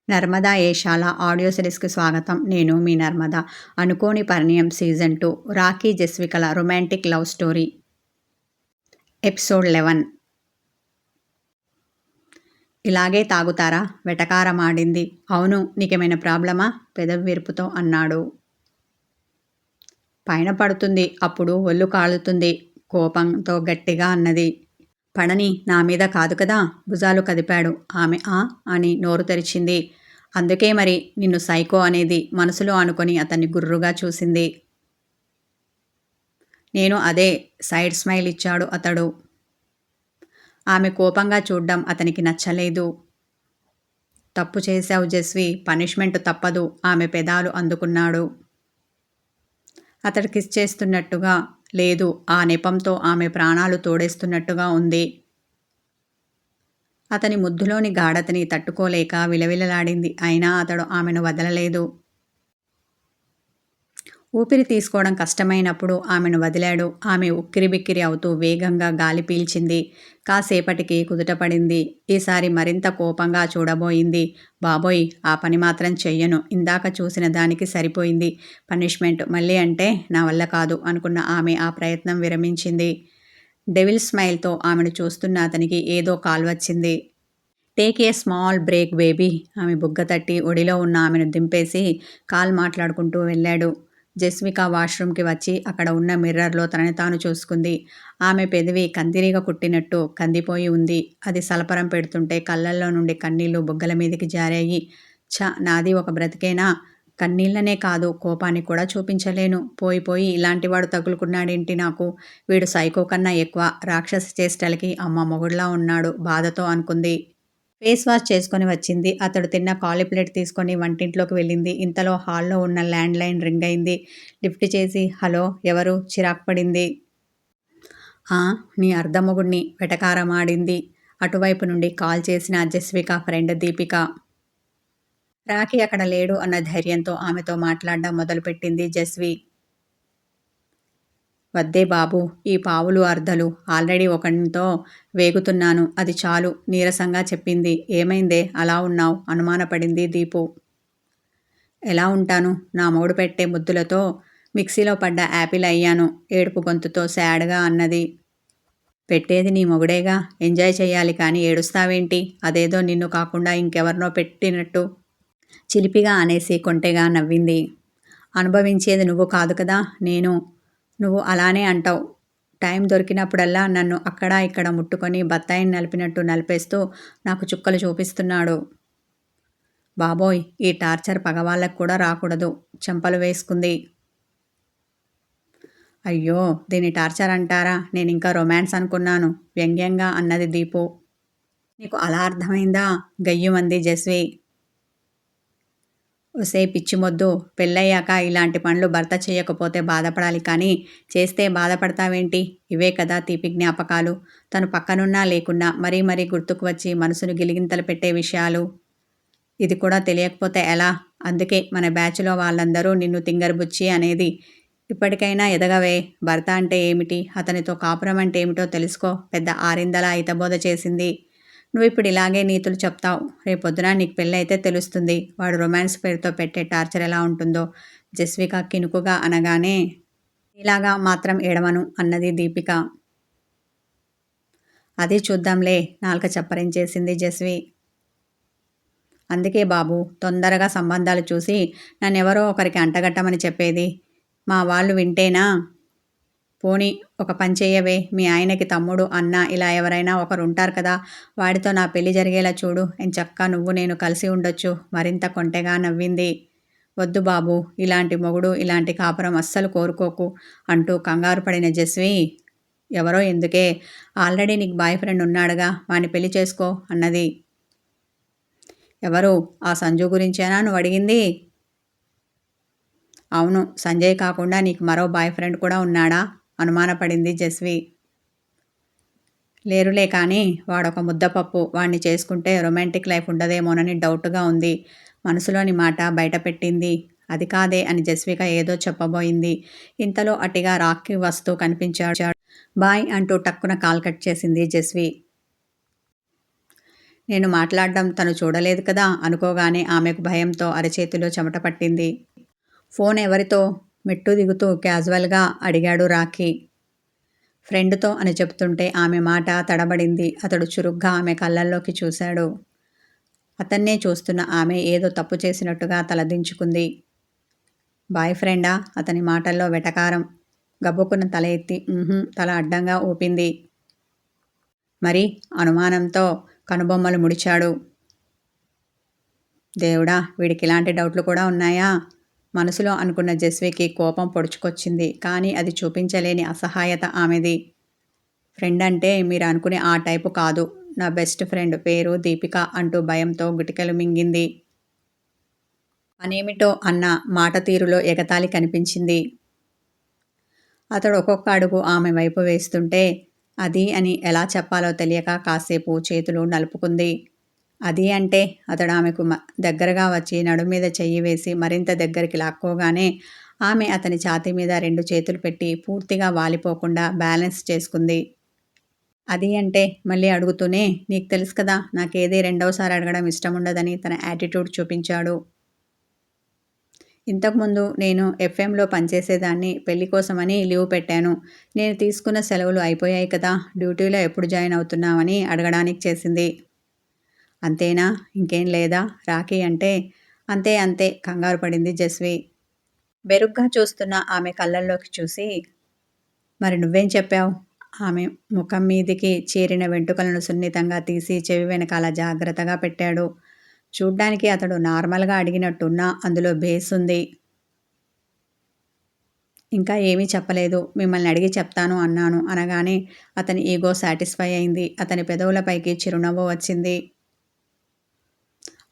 Narmada Eshala audio సిరీస్‌కి స్వాగతం. నేను మీ నర్మద. 'అనుకోని పరిణయం' సీజన్ 2 రాఖీ జస్వికల రొమాంటిక్ లవ్ స్టోరీ. ఎపిసోడ్ 11. ఇలాగే తాగుతారా? వెటకారమాడింది. అవును, నీకేమైనా ప్రాబ్లమా? పెదవి విరుపుతో అన్నాడు. పైన పడుతుంది, అప్పుడు ఒళ్ళు కాలుతుంది కోపంతో గట్టిగా అన్నది. పడని, నా మీద కాదు కదా? భుజాలు కదిపాడు. ఆమె అని నోరు తెరిచింది. అందుకే మరి నిన్ను సైకో అనేది మనసులో అనుకొని అతన్ని గుర్రుగా చూసింది. నేను అదే. సైడ్ స్మైల్ ఇచ్చాడు అతడు. ఆమె కోపంగా చూడ్డం అతనికి నచ్చలేదు. తప్పు చేశావు జస్వి, పనిష్మెంట్ తప్పదు. ఆమె పెదాలు అందుకున్నాడు. అతడు కిస్ చేస్తున్నట్టుగా లేదు, ఆ నెపంతో ఆమె ప్రాణాలు తోడేస్తున్నట్టుగా ఉంది. అతని ముద్దులోని గాఢతని తట్టుకోలేక విలవిలలాడింది. అయినా అతడు ఆమెను వదలలేదు. ఊపిరి తీసుకోవడం కష్టమైనప్పుడు ఆమెను వదిలాడు. ఆమె ఉక్కిరిబిక్కిరి అవుతూ వేగంగా గాలి పీల్చింది. కాసేపటికి కుదుటపడింది. ఈసారి మరింత కోపంగా చూడబోయింది. బాబోయ్, ఆ పని మాత్రం చెయ్యను. ఇందాక చూసిన దానికి సరిపోయింది పనిష్మెంట్. మళ్ళీ అంటే నా వల్ల కాదు అనుకున్న ఆమె ఆ ప్రయత్నం విరమించింది. డెవిల్ స్మైల్తో ఆమెను చూస్తున్న అతనికి ఏదో కాల్ వచ్చింది. Take a small break baby. ఆమె బుగ్గ తట్టి ఒడిలో ఉన్న ఆమెను దింపేసి కాల్ మాట్లాడుకుంటూ వెళ్ళాడు. జస్విక వాష్రూమ్కి వచ్చి అక్కడ ఉన్న మిర్రర్లో తనని తాను చూసుకుంది. ఆమె పెదవి కందిరీగ కుట్టినట్టు కందిపోయి ఉంది. అది సలపరం పెడుతుంటే కళ్ళల్లో నుండి కన్నీళ్లు బుగ్గల మీదికి జారాయి. నాది ఒక బ్రతికేనా? కన్నీళ్లనే కాదు, కోపాన్ని కూడా చూపించలేను. పోయి ఇలాంటివాడు తగులుకున్నాడేంటి నాకు? వీడు సైకో కన్నా ఎక్కువ. రాక్షసి చేష్టలకి అమ్మ మొగుడులా ఉన్నాడు బాధతో అనుకుంది. ఫేస్ వాష్ చేసుకొని వచ్చింది. అతడు తిన్న కాలి ప్లేట్ తీసుకొని వంటింట్లోకి వెళ్ళింది. ఇంతలో హాల్లో ఉన్న ల్యాండ్ లైన్ రింగ్ అయింది. లిఫ్ట్ చేసి హలో, ఎవరు? చిరాకు పడింది. నీ అర్ధమొగుణ్ణి, వెటకారమాడింది. అటువైపు నుండి కాల్ చేసిన జస్విక ఫ్రెండ్ దీపిక. రాఖీ అక్కడ లేడు అన్న ధైర్యంతో ఆమెతో మాట్లాడడం మొదలుపెట్టింది జస్వి. వద్దే బాబు, ఈ పావులు అర్ధలు ఆల్రెడీ ఒకనితో వేగుతున్నాను, అది చాలు నీరసంగా చెప్పింది. ఏమైందే అలా ఉన్నావు? అనుమానపడింది దీపు. ఎలా ఉంటాను? నా మొగుడు పెట్టే ముద్దులతో మిక్సీలో పడ్డ యాపిల్ అయ్యాను, ఏడుపు గొంతుతో శాడ్గా అన్నది. పెట్టేది నీ మొగుడేగా, ఎంజాయ్ చెయ్యాలి కానీ ఏడుస్తావేంటి? అదేదో నిన్ను కాకుండా ఇంకెవరినో పెట్టినట్టు చిలిపిగా అనేసి కొంటెగా నవ్వింది. అనుభవించేది నువ్వు కాదు కదా, నేను. నువ్వు అలానే అంటావు. టైం దొరికినప్పుడల్లా నన్ను అక్కడా ఇక్కడ ముట్టుకొని బత్తాయిని నలిపినట్టు నలిపేస్తూ నాకు చుక్కలు చూపిస్తున్నాడు. బాబోయ్, ఈ టార్చర్ పగవాళ్ళకు కూడా రాకూడదు. చెంపలు వేసుకుంది. అయ్యో, దీన్ని టార్చర్ అంటారా? నేనింకా రొమాన్స్ అనుకున్నాను వ్యంగ్యంగా అన్నది దీపు. నీకు అలా అర్థమైందా? గయ్యుమంది జస్వి. ఒసే పిచ్చిమొద్దు, పెళ్ళయ్యాక ఇలాంటి పనులు భర్త చేయకపోతే బాధపడాలి కానీ చేస్తే బాధపడతావేంటి? ఇవే కదా తీపి జ్ఞాపకాలు. తను పక్కనున్నా లేకున్నా మరీ మరీ గుర్తుకు వచ్చి మనసును గిలిగింతలు పెట్టే విషయాలు. ఇది కూడా తెలియకపోతే ఎలా? అందుకే మన బ్యాచ్లో వాళ్ళందరూ నిన్ను తింగరబుచ్చి అనేది. ఇప్పటికైనా ఎదగవే. భర్త అంటే ఏమిటి, అతనితో కాపురం అంటే ఏమిటో తెలుసుకో. పెద్ద ఆరిందలా హితబోధ చేసింది. నువ్విప్పుడు ఇలాగే నీతులు చెప్తావు. రేపొద్దున నీకు పెళ్ళి అయితే తెలుస్తుంది వాడు రొమాన్స్ పేరుతో పెట్టే టార్చర్ ఎలా ఉంటుందో. జస్విక కినుకుగా అనగానే ఇలాగా మాత్రం ఏడవను అన్నది దీపిక. అది చూద్దాంలే, నాలుక చప్పరించేసింది జస్వి. అందుకే బాబు, తొందరగా సంబంధాలు చూసి నన్నెవరో ఒకరికి అంటగట్టమని చెప్పేది. మా వాళ్ళు వింటేనా? పోనీ ఒక పని చెయ్యవే, మీ ఆయనకి తమ్ముడు, అన్న ఇలా ఎవరైనా ఒకరు ఉంటారు కదా, వాడితో నా పెళ్లి జరిగేలా చూడు. ఎంచక్కా నువ్వు నేను కలిసి ఉండొచ్చు. మరింత కొంటెగా నవ్వింది. వద్దు బాబు, ఇలాంటి మొగుడు ఇలాంటి కాపురం అస్సలు కోరుకోకు అంటూ కంగారు పడిన జస్వి, ఎవరో ఎందుకే, ఆల్రెడీ నీకు బాయ్ ఫ్రెండ్ ఉన్నాడుగా, వాణ్ణి పెళ్లి చేసుకో అన్నది. ఎవరు? ఆ సంజు గురించేనా నువ్వు అడిగింది? అవును, సంజయ్ కాకుండా నీకు మరో బాయ్ ఫ్రెండ్ కూడా ఉన్నాడా? అనుమానపడింది జస్వి. లేరులే కానీ వాడొక ముద్దపప్పు. వాణ్ణి చేసుకుంటే రొమాంటిక్ లైఫ్ ఉండదేమోనని డౌట్గా ఉంది. మనసులోని మాట బయటపెట్టింది. అది కాదే అని జస్విక ఏదో చెప్పబోయింది. ఇంతలో అటిగా రాక్కి వస్తూ కనిపించాడు. బాయ్ అంటూ టక్కున కాల్ కట్ చేసింది జస్వి. నేను మాట్లాడడం తను చూడలేదు కదా అనుకోగానే ఆమెకు భయంతో అరచేతిలో చెమట పట్టింది. ఫోన్ ఎవరితో? మెట్టు దిగుతూ క్యాజువల్గా అడిగాడు రాఖీ. ఫ్రెండ్తో అని చెప్తుంటే ఆమె మాట తడబడింది. అతడు చురుగ్గా ఆమె కళ్ళల్లోకి చూశాడు. అతన్నే చూస్తున్న ఆమె ఏదో తప్పు చేసినట్టుగా తలదించుకుంది. బాయ్ ఫ్రెండా? అతని మాటల్లో వెటకారం. గబుక్కున తల ఎత్తి తల అడ్డంగా ఊపింది. మరి? అనుమానంతో కనుబొమ్మలు ముడిచాడు. దేవుడా, వీడికి ఇలాంటి డౌట్లు కూడా ఉన్నాయా? మనసులో అనుకున్న జస్వికి కోపం పొడుచుకొచ్చింది. కానీ అది చూపించలేని అసహాయత ఆమెది. ఫ్రెండ్ అంటే మీరు అనుకునే ఆ టైపు కాదు. నా బెస్ట్ ఫ్రెండ్, పేరు దీపిక అంటూ భయంతో గుటికలు మింగింది. పనేమిటో అన్న మాట తీరులో ఎగతాళి కనిపించింది. అతడు ఒక్కొక్క అడుగు ఆమె వైపు వేస్తుంటే అది అని ఎలా చెప్పాలో తెలియక కాసేపు చేతులు నలుపుకుంది. అది అంటే అతడు ఆమెకు దగ్గరగా వచ్చి నడుం మీద చెయ్యి వేసి మరింత దగ్గరికి లాక్కోగానే ఆమె అతని ఛాతీ మీద 2 చేతులు పెట్టి పూర్తిగా వాలిపోకుండా బ్యాలెన్స్ చేసుకుంది. అది అంటే మళ్ళీ అడుగుతూనే, నీకు తెలుసు కదా నాకేది రెండవసారి అడగడం ఇష్టం ఉండదని తన యాటిట్యూడ్ చూపించాడు. ఇంతకుముందు నేను ఎఫ్ఎంలో పనిచేసేదాన్ని. పెళ్లి కోసమని లీవ్ పెట్టాను. నేను తీసుకున్న సెలవులు అయిపోయాయి కదా, డ్యూటీలో ఎప్పుడు జాయిన్ అవుతున్నావని అడగడానికి చేసింది. అంతేనా? ఇంకేం లేదా? రాఖీ అంటే అంతే అంతే కంగారు పడింది జస్వి. బెరుగ్గా చూస్తున్న ఆమె కళ్ళల్లోకి చూసి, మరి నువ్వేం చెప్పావు? ఆమె ముఖం మీదికి చేరిన వెంట్రుకలను సున్నితంగా తీసి చెవి వెనకాల జాగ్రత్తగా పెట్టాడు. చూడ్డానికి అతడు నార్మల్గా అడిగినట్టున్నా అందులో బేస్ ఉంది. ఇంకా ఏమీ చెప్పలేదు. మిమ్మల్ని అడిగి చెప్తాను అన్నాను అనగానే అతని ఈగో సాటిస్ఫై అయింది. అతని పెదవులపైకి చిరునవ్వు వచ్చింది.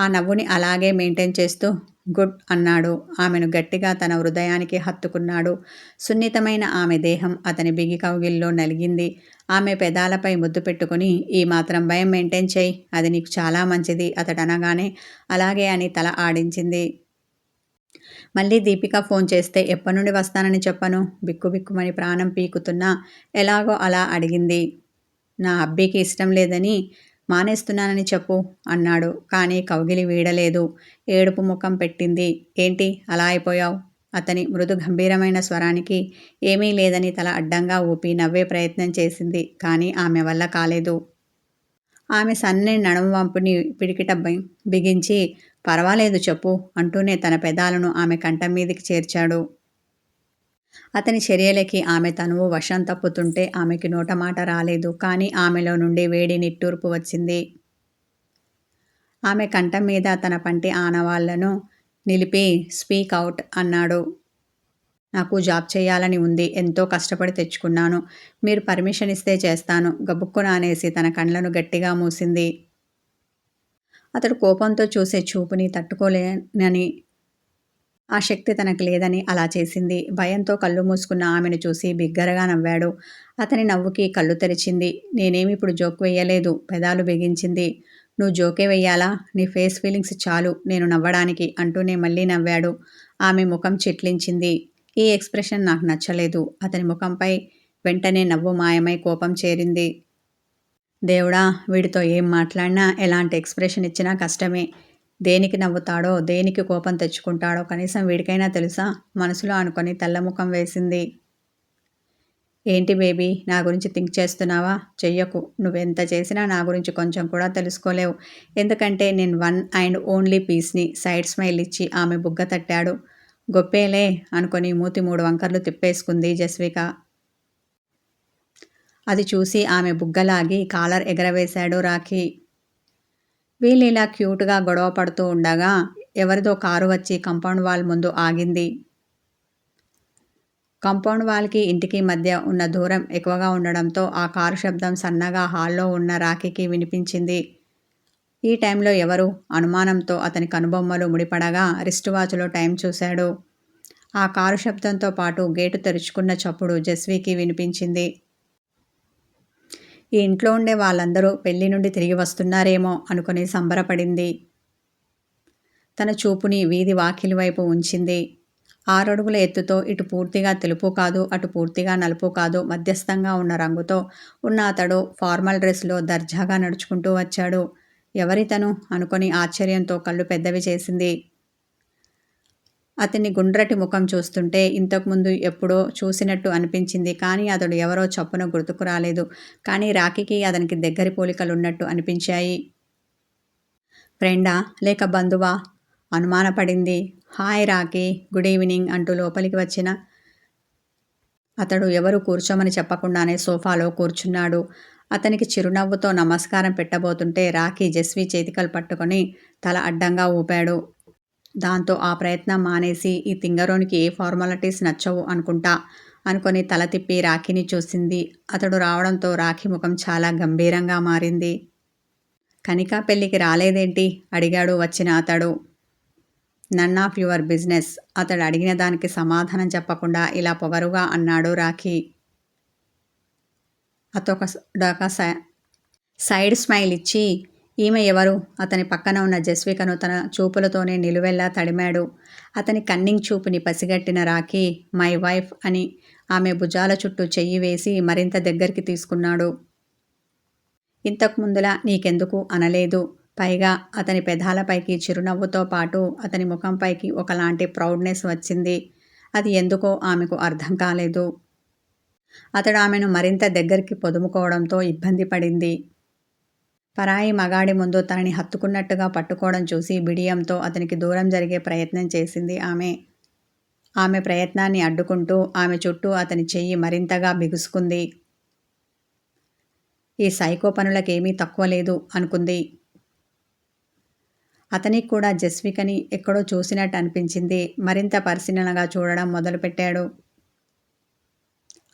ఆ నవ్వుని అలాగే మెయింటైన్ చేస్తూ గుడ్ అన్నాడు. ఆమెను గట్టిగా తన హృదయానికి హత్తుకున్నాడు. సున్నితమైన ఆమె దేహం అతని బిగి కౌగిల్లో నలిగింది. ఆమె పెదాలపై ముద్దు పెట్టుకుని, ఈ మాత్రం భయం మెయింటైన్ చేయి, అది నీకు చాలా మంచిది అతడు అనగానే అలాగే అని తల ఆడించింది. మళ్ళీ దీపిక ఫోన్ చేస్తే ఎప్పటి వస్తానని చెప్పను? బిక్కుబిక్కుమని ప్రాణం పీకుతున్నా ఎలాగో అలా అడిగింది. నా అబ్బీకి ఇష్టం లేదని మానేస్తున్నానని చెప్పు అన్నాడు. కానీ కౌగిలి వీడలేదు. ఏడుపు ముఖం పెట్టింది. ఏంటి అలా అయిపోయావు? అతని మృదు గంభీరమైన స్వరానికి ఏమీ లేదని తల అడ్డంగా ఊపి నవ్వే ప్రయత్నం చేసింది. కానీ ఆమె వల్ల కాలేదు. ఆమె సన్నని నడుము వంపుని పిడికిట బిగించి పర్వాలేదు చెప్పు అంటూనే తన పెదాలను ఆమె కంఠం మీదికి చేర్చాడు. అతని చర్యలకి ఆమె తనువు వశం తప్పుతుంటే ఆమెకి నోటమాట రాలేదు. కానీ ఆమెలో నుండి వేడి నిట్టూర్పు వచ్చింది. ఆమె కంఠం మీద తన పంటి ఆనవాళ్లను నిలిపి స్పీక్ అవుట్ అన్నాడు. నాకు జాబ్ చేయాలని ఉంది. ఎంతో కష్టపడి తెచ్చుకున్నాను. మీరు పర్మిషన్ ఇస్తే చేస్తాను. గబుక్కున అనేసి తన కళ్ళను గట్టిగా మూసింది. అతడు కోపంతో చూసే చూపుని తట్టుకోలేనని, ఆ శక్తి తనకు లేదని అలా చేసింది. భయంతో కళ్ళు మూసుకున్న ఆమెను చూసి బిగ్గరగా నవ్వాడు. అతని నవ్వుకి కళ్ళు తెరిచింది. నేనేమి ఇప్పుడు జోక్ వెయ్యలేదు. పెదాలు బిగించింది. నువ్వు జోకే వెయ్యాలా? నీ ఫేస్ ఫీలింగ్స్ చాలు నేను నవ్వడానికి అంటూనే మళ్ళీ నవ్వాడు. ఆమె ముఖం చిట్లించింది. ఈ ఎక్స్ప్రెషన్ నాకు నచ్చలేదు. అతని ముఖంపై వెంటనే నవ్వు మాయమై కోపం చేరింది. దేవుడా, వీడితో ఏం మాట్లాడినా ఎలాంటి ఎక్స్ప్రెషన్ ఇచ్చినా కష్టమే. దేనికి నవ్వుతాడో, దేనికి కోపం తెచ్చుకుంటాడో కనీసం వీడికైనా తెలుసా? మనసులో అనుకొని తెల్లముఖం వేసింది. ఏంటి బేబీ, నా గురించి థింక్ చేస్తున్నావా? చెయ్యకు. నువ్వెంత చేసినా నా గురించి కొంచెం కూడా తెలుసుకోలేవు. ఎందుకంటే నేను వన్ అండ్ ఓన్లీ పీస్ని. సైడ్ స్మైల్ ఇచ్చి ఆమె బుగ్గ తట్టాడు. గొప్పేలే అనుకొని మూతి 3 వంకర్లు తిప్పేసుకుంది జస్విక. అది చూసి ఆమె బుగ్గలాగి కాలర్ ఎగరవేశాడు రాఖీ. వీళ్ళిలా క్యూట్గా గొడవ పడుతూ ఉండగా ఎవరిదో కారు వచ్చి కాంపౌండ్ వాల్ ముందు ఆగింది. కాంపౌండ్ వాల్కి ఇంటికి మధ్య ఉన్న దూరం ఎక్కువగా ఉండడంతో ఆ కారు శబ్దం సన్నగా హాల్లో ఉన్న రాఖీకి వినిపించింది. ఈ టైంలో ఎవరు? అనుమానంతో అతని కనుబొమ్మలు ముడిపడగా రిస్ట్ వాచ్లో టైం చూశాడు. ఆ కారు శబ్దంతో పాటు గేటు తెరుచుకున్న చప్పుడు జస్వికి వినిపించింది. ఈ ఇంట్లో ఉండే వాళ్ళందరూ పెళ్లి నుండి తిరిగి వస్తున్నారేమో అనుకుని సంబరపడింది. తన చూపుని వీధి వాకిలి వైపు ఉంచింది. 6 అడుగుల ఎత్తుతో ఇటు పూర్తిగా తెలుపు కాదు, అటు పూర్తిగా నలుపు కాదు, మధ్యస్థంగా ఉన్న రంగుతో ఉన్న అతడు ఫార్మల్ డ్రెస్లో దర్జాగా నడుచుకుంటూ వచ్చాడు. ఎవరితను అనుకొని ఆశ్చర్యంతో కళ్ళు పెద్దవి చేసింది. అతని గుండ్రటి ముఖం చూస్తుంటే ఇంతకుముందు ఎప్పుడో చూసినట్టు అనిపించింది. కానీ అతడు ఎవరో చప్పున గుర్తుకు రాలేదు. కానీ రాఖీకి అతనికి దగ్గరి పోలికలున్నట్టు అనిపించాయి. ఫ్రెండా లేక బంధువా అనుమానపడింది. హాయ్ రాఖీ, గుడ్ ఈవినింగ్ అంటూ లోపలికి వచ్చిన అతడు ఎవరు కూర్చోమని చెప్పకుండానే సోఫాలో కూర్చున్నాడు. అతనికి చిరునవ్వుతో నమస్కారం పెట్టబోతుంటే రాఖీ జస్వి చేతికలు పట్టుకొని తల అడ్డంగా ఊపాడు. దాంతో ఆ ప్రయత్నం మానేసి ఈ తింగరోనికి ఏ ఫార్మాలిటీస్ నచ్చవు అనుకుంటా అనుకొని తల తిప్పి రాఖీని చూసింది. అతడు రావడంతో రాఖీ ముఖం చాలా గంభీరంగా మారింది. కనిక పెళ్ళికి రాలేదేంటి అడిగాడు వచ్చిన అతడు. నన్ ఆఫ్ యువర్ బిజినెస్ అతడు అడిగిన దానికి సమాధానం చెప్పకుండా ఇలా పొగరుగా అన్నాడు రాఖీ. అతొక సైడ్ స్మైల్ ఇచ్చి ఈమె ఎవరు అతని పక్కన ఉన్న జస్వికను తన చూపులతోనే నిలువెల్లా తడిమాడు. అతని కన్నింగ్ చూపుని పసిగట్టిన రాఖీ మై వైఫ్ అని ఆమె భుజాల చుట్టూ చెయ్యి వేసి మరింత దగ్గరికి తీసుకున్నాడు. ఇంతకు ముందులా నీకెందుకు అనలేదు. పైగా అతని పెదాలపైకి చిరునవ్వుతో పాటు అతని ముఖంపైకి ఒకలాంటి ప్రౌడ్నెస్ వచ్చింది. అది ఎందుకో ఆమెకు అర్థం కాలేదు. అతడు ఆమెను మరింత దగ్గరికి పొదుముకోవడంతో ఇబ్బంది పడింది. పరాయి మగాడి ముందు తనని హత్తుకున్నట్టుగా పట్టుకోవడం చూసి బిడియంతో అతనికి దూరం జరిగే ప్రయత్నం చేసింది ఆమె. ఆమె ప్రయత్నాన్ని అడ్డుకుంటూ ఆమె చుట్టూ అతని చెయ్యి మరింతగా బిగుసుకుంది. ఈ సైకో పనులకేమీ తక్కువ లేదు అనుకుంది. అతనికి కూడా జస్వికని ఎక్కడో చూసినట్టు అనిపించింది. మరింత పరిశీలనగా చూడడం మొదలుపెట్టాడు.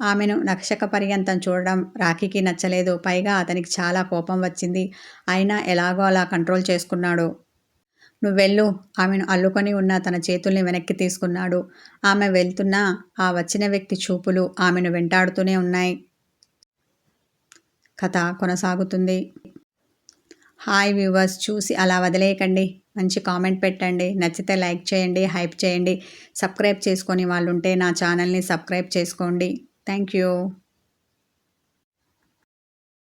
ఆమెను నక్షక పర్యంతం చూడడం రాఖీకి నచ్చలేదు. పైగా అతనికి చాలా కోపం వచ్చింది. అయినా ఎలాగో అలా కంట్రోల్ చేసుకున్నాడు. నువ్వెళ్ళు ఆమెను అల్లుకొని ఉన్న తన చేతుల్ని వెనక్కి తీసుకున్నాడు. ఆమె వెళ్తున్నా ఆ వచ్చిన వ్యక్తి చూపులు ఆమెను వెంటాడుతూనే ఉన్నాయి. కథ కొనసాగుతుంది. హాయ్ వ్యూవర్స్, చూసి అలా వదిలేయకండి. మంచి కామెంట్ పెట్టండి. నచ్చితే లైక్ చేయండి, హైప్ చేయండి. సబ్స్క్రైబ్ చేసుకొని వాళ్ళుంటే నా ఛానల్ని సబ్స్క్రైబ్ చేసుకోండి. Thank you.